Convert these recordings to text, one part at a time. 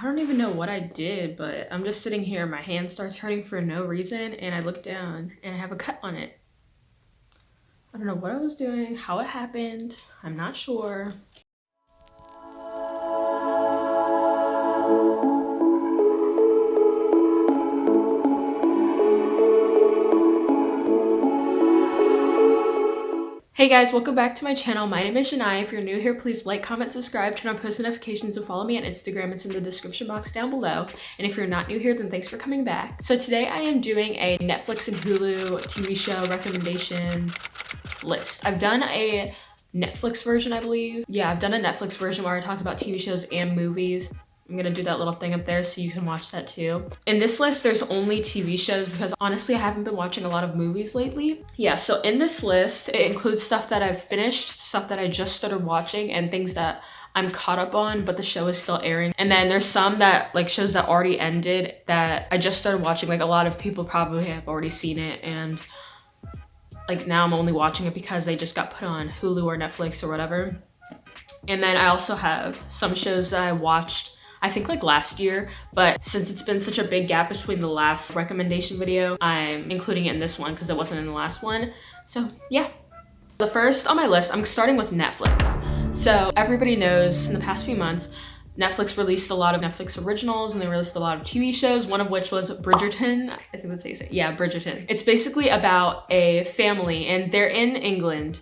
don't even know what I did, but I'm just sitting here. My hand starts hurting for no reason, and I look down and I have a cut on it. I don't know what I was doing, how it happened. I'm not sure. Hey guys, welcome back to my channel. My name is Zhani. If you're new here, please like, comment, subscribe, turn on post notifications, and follow me on Instagram. It's in the description box down below. And if you're not new here, then thanks for coming back. So today I am doing a Netflix and Hulu TV show recommendation list. I've done a Netflix version, I believe. Yeah, I've done a Netflix version where I talk about TV shows and movies. I'm gonna do that little thing up there so you can watch that too. In this list, there's only TV shows because honestly, I haven't been watching a lot of movies lately. Yeah, so in this list, it includes stuff that I've finished, stuff that I just started watching, and things that I'm caught up on, but the show is still airing. And then there's some that, like, shows that already ended that I just started watching. Like, a lot of people probably have already seen it, and like now I'm only watching it because they just got put on Hulu or Netflix or whatever. And then I also have some shows that I watched I think like last year, but since it's been such a big gap between the last recommendation video, I'm including it in this one because it wasn't in the last one. So yeah. The first on my list, I'm starting with Netflix. So everybody knows in the past few months, Netflix released a lot of Netflix originals and they released a lot of TV shows, one of which was Bridgerton. I think that's how you say it. Yeah, Bridgerton. It's basically about a family and they're in England,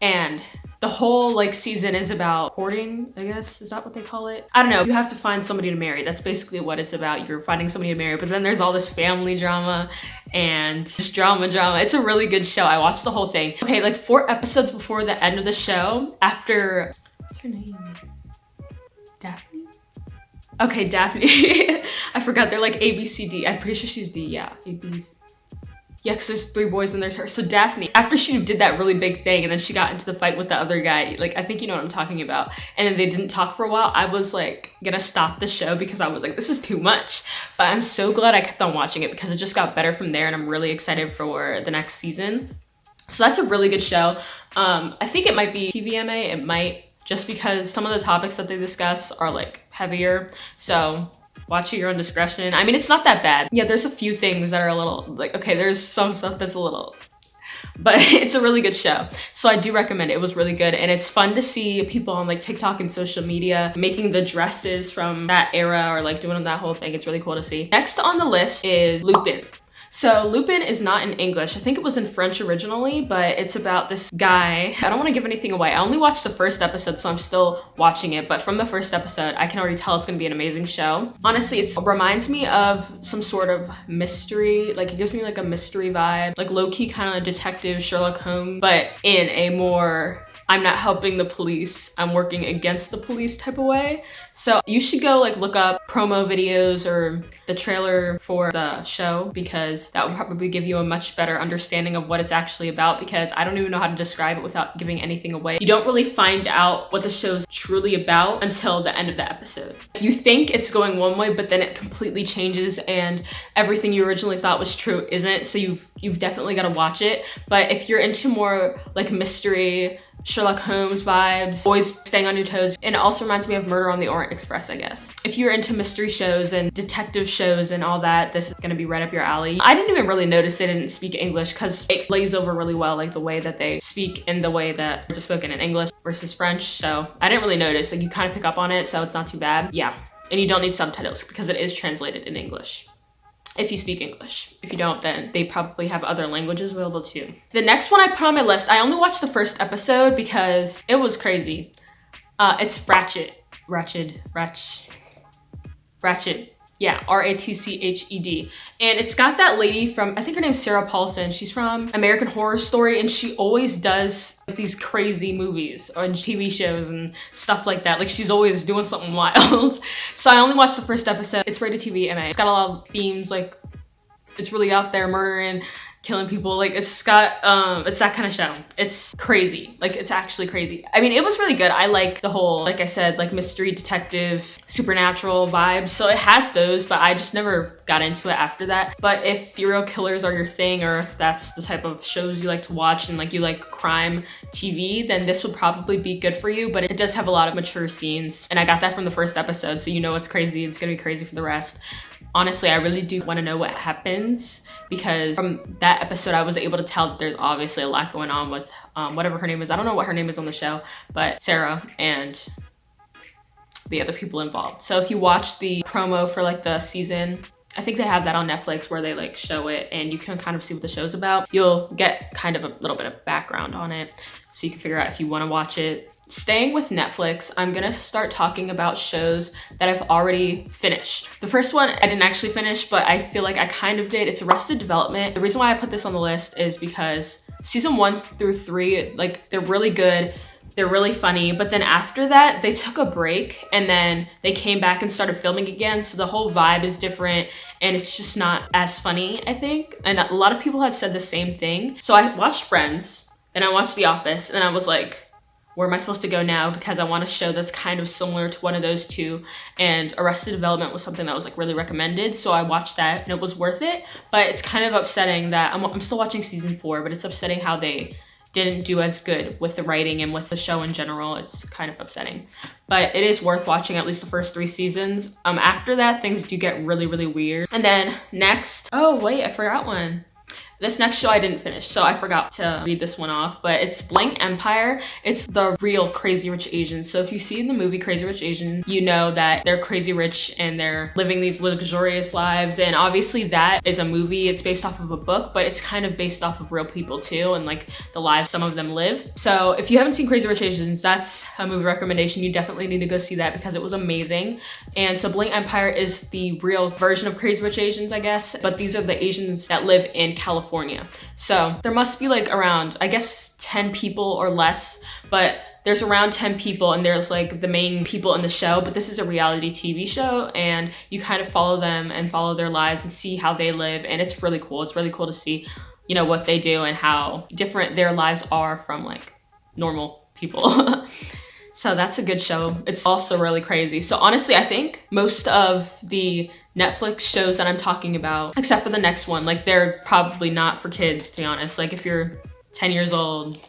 and the whole like season is about courting, I guess. Is that what they call it? I don't know. You have to find somebody to marry. That's basically what it's about. You're finding somebody to marry, but then there's all this family drama and just drama. It's a really good show. I watched the whole thing. Okay, like 4 episodes before the end of the show, after, what's her name? Daphne? Okay, Daphne. I forgot. They're like A, B, C, D. I'm pretty sure she's D, yeah. A, B, C. Yeah, because there's 3 boys and there's her. So Daphne, after she did that really big thing and then she got into the fight with the other guy, like, I think you know what I'm talking about. And then they didn't talk for a while. I was like gonna stop the show because I was like, this is too much. But I'm so glad I kept on watching it because it just got better from there and I'm really excited for the next season. So that's a really good show. I think it might be TVMA, it might, just because some of the topics that they discuss are like heavier. So watch at your own discretion. I mean, it's not that bad. Yeah, there's a few things that are a little like, okay, there's some stuff that's a little, but it's a really good show. So I do recommend it. It was really good. And it's fun to see people on like TikTok and social media making the dresses from that era or like doing that whole thing. It's really cool to see. Next on the list is Lupin. So Lupin is not in English. I think it was in French originally, but it's about this guy. I don't want to give anything away. I only watched the first episode, so I'm still watching it. But from the first episode, I can already tell it's going to be an amazing show. Honestly, it reminds me of some sort of mystery. Like, it gives me like a mystery vibe, like low-key kind of detective Sherlock Holmes, but in a more, I'm not helping the police, I'm working against the police type of way. So you should go like look up promo videos or the trailer for the show because that will probably give you a much better understanding of what it's actually about, because I don't even know how to describe it without giving anything away. You don't really find out what the show's truly about until the end of the episode. You think it's going one way, but then it completely changes and everything you originally thought was true isn't. So you've definitely got to watch it. But if you're into more like mystery, Sherlock Holmes vibes, always staying on your toes. And it also reminds me of Murder on the Orient Express, I guess. If you're into mystery shows and detective shows and all that, this is gonna be right up your alley. I didn't even really notice they didn't speak English because it plays over really well, like the way that they speak and the way that it's spoken in English versus French. So I didn't really notice, like you kind of pick up on it, so it's not too bad. Yeah, and you don't need subtitles because it is translated in English. If you speak English. If you don't, then they probably have other languages available too. The next one I put on my list, I only watched the first episode because it was crazy. It's Ratched. Yeah, Ratched. And it's got that lady from, I think her name's Sarah Paulson. She's from American Horror Story, and she always does like these crazy movies or TV shows and stuff like that. Like, she's always doing something wild. So I only watched the first episode. It's rated TV MA. It's got a lot of themes, like it's really out there, murdering killing people. Like it's got it's that kind of show. It's crazy. Like it's actually crazy. I mean, it was really good. I like the whole, like I said, like mystery detective supernatural vibes, so it has those, but I just never got into it after that. But if serial killers are your thing, or if that's the type of shows you like to watch and like you like crime TV, then this would probably be good for you. But it does have a lot of mature scenes, and I got that from the first episode, so you know it's crazy. It's gonna be crazy for the rest. Honestly, I really do want to know what happens, because from that episode I was able to tell that there's obviously a lot going on with whatever her name is. I don't know what her name is on the show, but Sarah and the other people involved. So if you watch the promo for like the season, I think they have that on Netflix where they like show it and you can kind of see what the show's about. You'll get kind of a little bit of background on it so you can figure out if you want to watch it. Staying with Netflix, I'm gonna start talking about shows that I've already finished. The first one I didn't actually finish, but I feel like I kind of did. It's Arrested Development. The reason why I put this on the list is because season 1 through 3, like they're really good. They're really funny, but then after that, they took a break and then they came back and started filming again. So the whole vibe is different and it's just not as funny, I think. And a lot of people had said the same thing. So I watched Friends, then I watched The Office, and I was like, where am I supposed to go now? Because I want a show that's kind of similar to one of those two. And Arrested Development was something that was like really recommended. So I watched that and it was worth it. But it's kind of upsetting that I'm still watching season 4, but it's upsetting how they didn't do as good with the writing and with the show in general. It's kind of upsetting. But it is worth watching at least the first 3 seasons. After that, things do get really, really weird. And then next, oh wait, I forgot one. This next show I didn't finish, so I forgot to read this one off, but it's Bling Empire. It's the real Crazy Rich Asians. So if you see the movie Crazy Rich Asian, you know that they're crazy rich and they're living these luxurious lives. And obviously that is a movie. It's based off of a book, but it's kind of based off of real people too, and like the lives some of them live. So if you haven't seen Crazy Rich Asians, that's a movie recommendation. You definitely need to go see that because it was amazing. And so Bling Empire is the real version of Crazy Rich Asians, I guess, but these are the Asians that live in California. So there must be like around, I guess, 10 people or less, but there's around 10 people and there's like the main people in the show, but this is a reality TV show and you kind of follow them and follow their lives and see how they live. And it's really cool. It's really cool to see, you know, what they do and how different their lives are from like normal people. So that's a good show. It's also really crazy. So honestly, I think most of the Netflix shows that I'm talking about, except for the next one, like they're probably not for kids, to be honest. Like if you're 10 years old.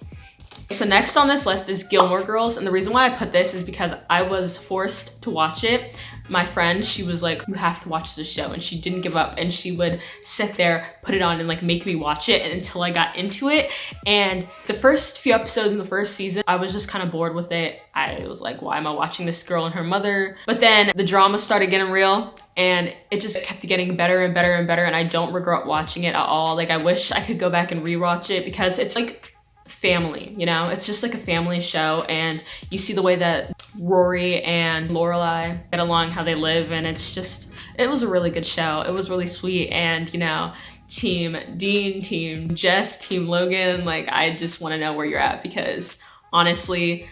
So next on this list is Gilmore Girls. And the reason why I put this is because I was forced to watch it. My friend, she was like, you have to watch this show. And she didn't give up. And she would sit there, put it on and like make me watch it until I got into it. And the first few episodes in the first season, I was just kind of bored with it. I was like, why am I watching this girl and her mother? But then the drama started getting real. And it just kept getting better and better and better. And I don't regret watching it at all. Like I wish I could go back and rewatch it because it's like family, you know? It's just like a family show. And you see the way that Rory and Lorelai get along, how they live. And it's just, it was a really good show. It was really sweet. And, you know, Team Dean, Team Jess, Team Logan, like I just want to know where you're at because honestly,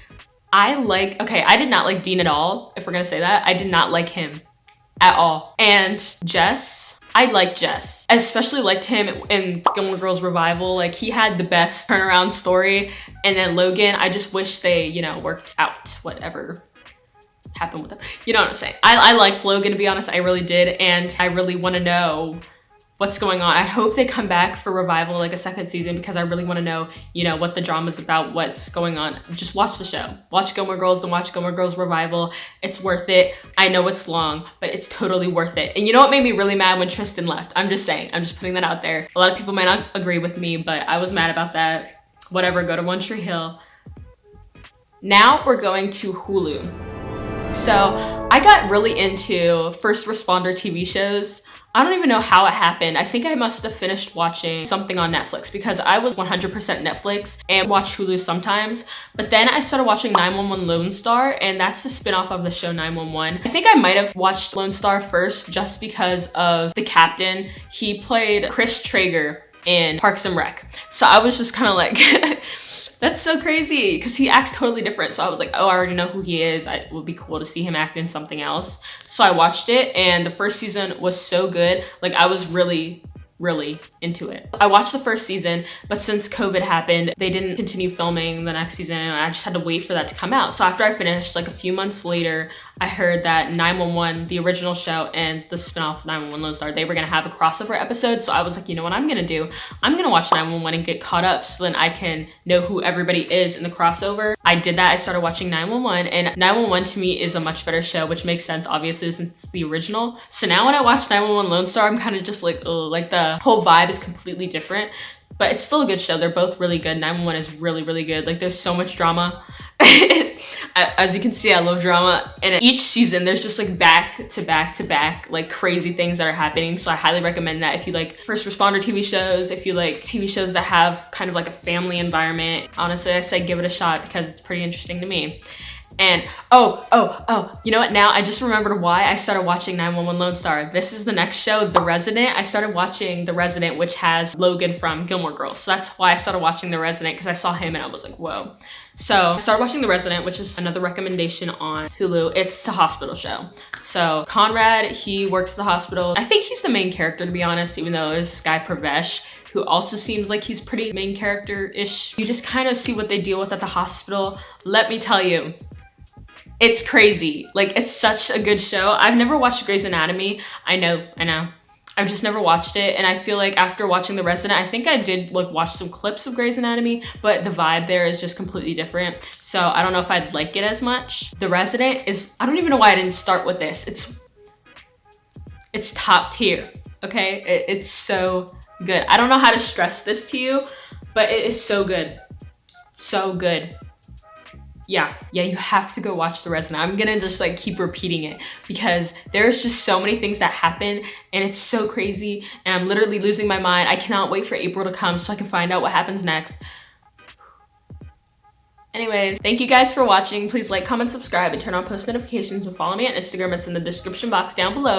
I did not like Dean at all. If we're gonna say that, I did not like him at all. And Jess, I liked Jess. I especially liked him in Gilmore Girls Revival. Like he had the best turnaround story. And then Logan, I just wish they, you know, worked out whatever happened with him. You know what I'm saying? I liked Logan, to be honest. I really did. And I really want to know what's going on. I hope they come back for Revival, like a second season, because I really want to know, you know, what the drama's about, what's going on. Just watch the show. Watch Gilmore Girls, then watch Gilmore Girls Revival. It's worth it. I know it's long, but it's totally worth it. And you know what made me really mad when Tristan left? I'm just saying. I'm just putting that out there. A lot of people might not agree with me, but I was mad about that. Whatever, go to One Tree Hill. Now we're going to Hulu. So I got really into first responder TV shows. I don't even know how it happened. I think I must have finished watching something on Netflix because I was 100% Netflix and watch Hulu sometimes. But then I started watching 911 Lone Star, and that's the spinoff of the show 911. I think I might have watched Lone Star first just because of the captain. He played Chris Traeger in Parks and Rec. So I was just kind of like, that's so crazy because he acts totally different. So I was like, oh, I already know who he is. It would be cool to see him act in something else. So I watched it and the first season was so good. Like I was really really into it. I watched the first season, but since COVID happened, they didn't continue filming the next season, and I just had to wait for that to come out. So after I finished, like a few months later, I heard that 911, the original show, and the spinoff 911 Lone Star, they were gonna have a crossover episode. So I was like, you know what I'm gonna do? I'm gonna watch 911 and get caught up so then I can know who everybody is in the crossover. I did that. I started watching 911, and 911 to me is a much better show, which makes sense, obviously, since it's the original. So now when I watch 911 Lone Star, I'm kind of just like, oh, like the whole vibe is completely different, but it's still a good show. They're both really good. 911 is really, really good. Like, there's so much drama. As you can see, I love drama. And each season, there's just like back to back to back, like crazy things that are happening. So I highly recommend that if you like first responder TV shows, if you like TV shows that have kind of like a family environment. Honestly, I say give it a shot because it's pretty interesting to me. And you know what? Now I just remembered why I started watching 911 Lone Star. This is the next show, The Resident. I started watching The Resident, which has Logan from Gilmore Girls. So that's why I started watching The Resident, because I saw him and I was like, whoa. So I started watching The Resident, which is another recommendation on Hulu. It's a hospital show. So Conrad, he works at the hospital. I think he's the main character, to be honest, even though there's this guy Pravesh, who also seems like he's pretty main character-ish. You just kind of see what they deal with at the hospital. Let me tell you, it's crazy. Like, it's such a good show. I've never watched Grey's Anatomy. I know. I've just never watched it. And I feel like after watching The Resident, I think I did like watch some clips of Grey's Anatomy, but the vibe there is just completely different. So I don't know if I'd like it as much. The Resident is, I don't even know why I didn't start with this. It's top tier, okay? It's so good. I don't know how to stress this to you, but it is so good. So good. Yeah, you have to go watch The Resident. I'm gonna just like keep repeating it because there's just so many things that happen and it's so crazy and I'm literally losing my mind. I cannot wait for April to come so I can find out what happens next. Anyways, thank you guys for watching. Please like, comment, subscribe, and turn on post notifications and follow me on Instagram. It's in the description box down below.